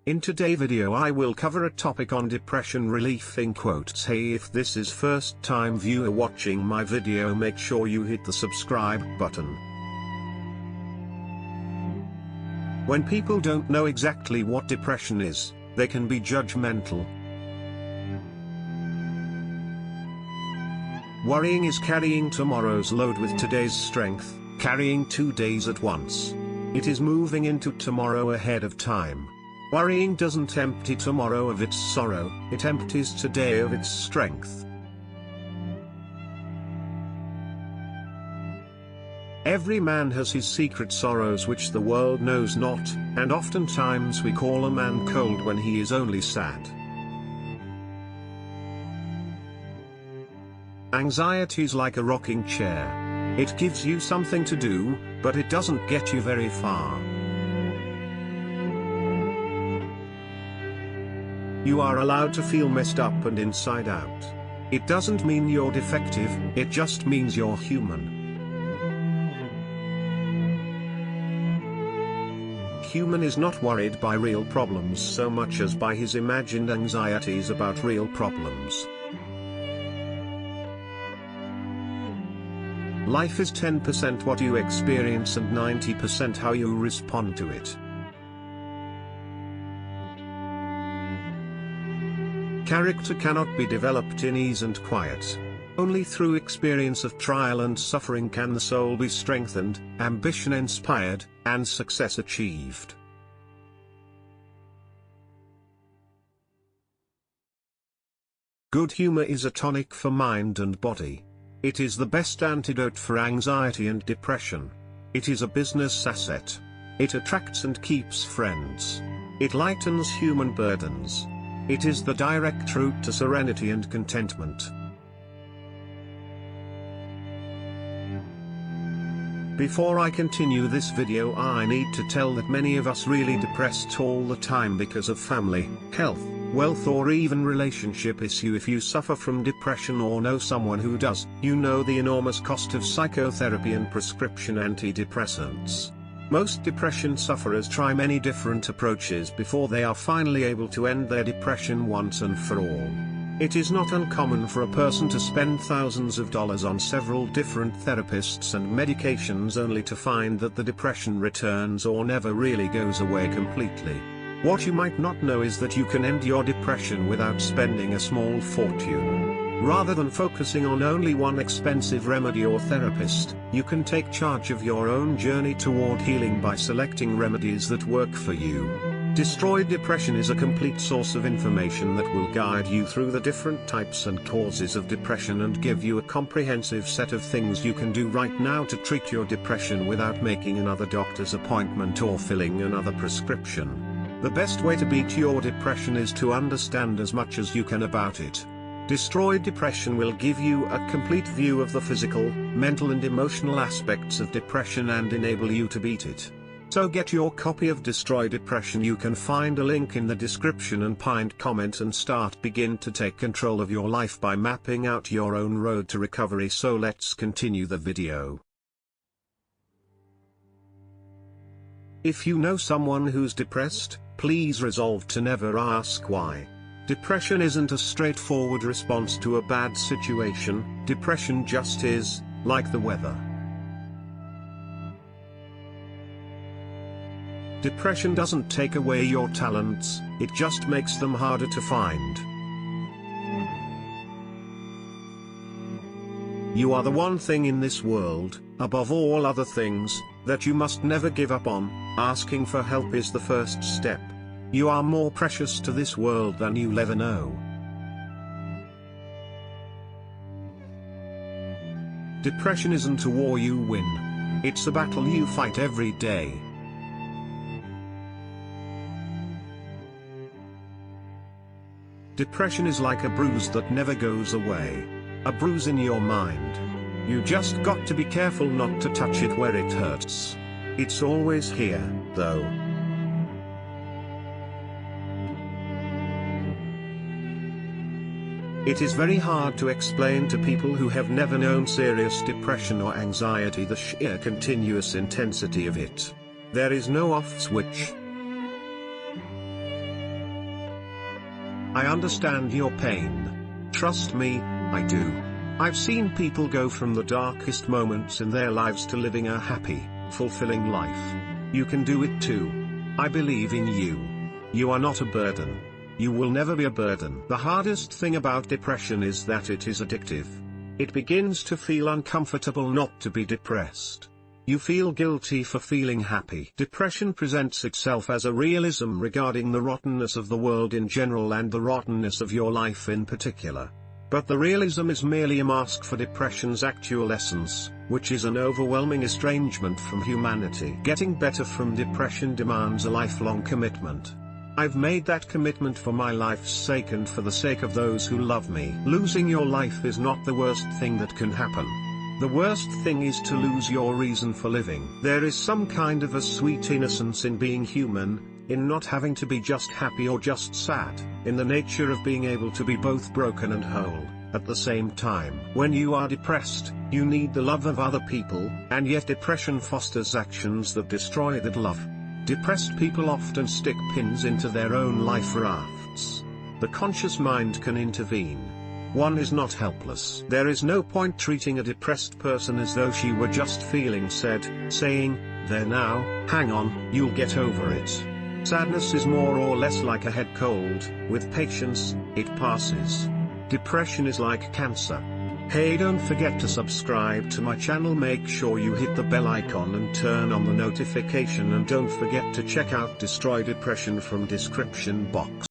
In today's video I will cover a topic on depression relief in quotes. Hey, if this is first time viewer watching my video, make sure you hit the subscribe button. When people don't know exactly what depression is, they can be judgmental. Worrying is carrying tomorrow's load with today's strength, carrying 2 days at once. It is moving into tomorrow ahead of time. Worrying doesn't empty tomorrow of its sorrow, it empties today of its strength. Every man has his secret sorrows which the world knows not, and oftentimes we call a man cold when he is only sad. Anxiety is like a rocking chair. It gives you something to do, but it doesn't get you very far. You are allowed to feel messed up and inside out. It doesn't mean you're defective, it just means you're human. Human is not worried by real problems so much as by his imagined anxieties about real problems. Life is 10% what you experience and 90% how you respond to it. Character cannot be developed in ease and quiet. Only through experience of trial and suffering can the soul be strengthened, ambition inspired, and success achieved. Good humor is a tonic for mind and body. It is the best antidote for anxiety and depression. It is a business asset. It attracts and keeps friends. It lightens human burdens. It is the direct route to serenity and contentment. Before I continue this video, I need to tell that many of us really depressed all the time because of family, health, wealth or even relationship issue. If you suffer from depression or know someone who does, you know the enormous cost of psychotherapy and prescription antidepressants. Most depression sufferers try many different approaches before they are finally able to end their depression once and for all. It is not uncommon for a person to spend thousands of dollars on several different therapists and medications only to find that the depression returns or never really goes away completely. What you might not know is that you can end your depression without spending a small fortune. Rather than focusing on only one expensive remedy or therapist, you can take charge of your own journey toward healing by selecting remedies that work for you. Destroy Depression is a complete source of information that will guide you through the different types and causes of depression and give you a comprehensive set of things you can do right now to treat your depression without making another doctor's appointment or filling another prescription. The best way to beat your depression is to understand as much as you can about it. Destroy Depression will give you a complete view of the physical, mental and emotional aspects of depression and enable you to beat it. So get your copy of Destroy Depression. You can find a link in the description and pinned comment and begin to take control of your life by mapping out your own road to recovery. So let's continue the video. If you know someone who's depressed, please resolve to never ask why. Depression isn't a straightforward response to a bad situation. Depression just is, like the weather. Depression doesn't take away your talents, it just makes them harder to find. You are the one thing in this world, above all other things, that you must never give up on. Asking for help is the first step. You are more precious to this world than you'll ever know. Depression isn't a war you win. It's a battle you fight every day. Depression is like a bruise that never goes away. A bruise in your mind. You just got to be careful not to touch it where it hurts. It's always here, though. It is very hard to explain to people who have never known serious depression or anxiety the sheer continuous intensity of it. There is no off switch. I understand your pain. Trust me, I do. I've seen people go from the darkest moments in their lives to living a happy, fulfilling life. You can do it too. I believe in you. You are not a burden. You will never be a burden. The hardest thing about depression is that it is addictive. It begins to feel uncomfortable not to be depressed. You feel guilty for feeling happy. Depression presents itself as a realism regarding the rottenness of the world in general and the rottenness of your life in particular. But the realism is merely a mask for depression's actual essence, which is an overwhelming estrangement from humanity. Getting better from depression demands a lifelong commitment. I've made that commitment for my life's sake and for the sake of those who love me. Losing your life is not the worst thing that can happen. The worst thing is to lose your reason for living. There is some kind of a sweet innocence in being human, in not having to be just happy or just sad, in the nature of being able to be both broken and whole, at the same time. When you are depressed, you need the love of other people, and yet depression fosters actions that destroy that love. Depressed people often stick pins into their own life rafts. The conscious mind can intervene. One is not helpless. There is no point treating a depressed person as though she were just feeling sad, saying, "There now, hang on, you'll get over it." Sadness is more or less like a head cold. With patience, it passes. Depression is like cancer. Hey, don't forget to subscribe to my channel, make sure you hit the bell icon and turn on the notification, and don't forget to check out Destroy Depression from description box.